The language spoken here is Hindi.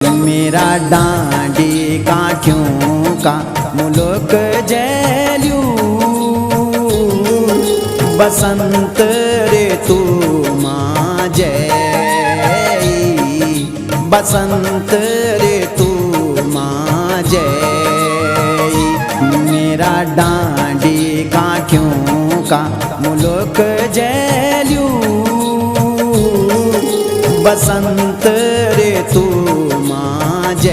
मेरा डांडी काठियों का मुल्क जैल्यू बसंत ऋतु माँ जय बसंत ऋतु माँ जय। मेरा डांडी काठियों का मुल्क जैल्यू बसंत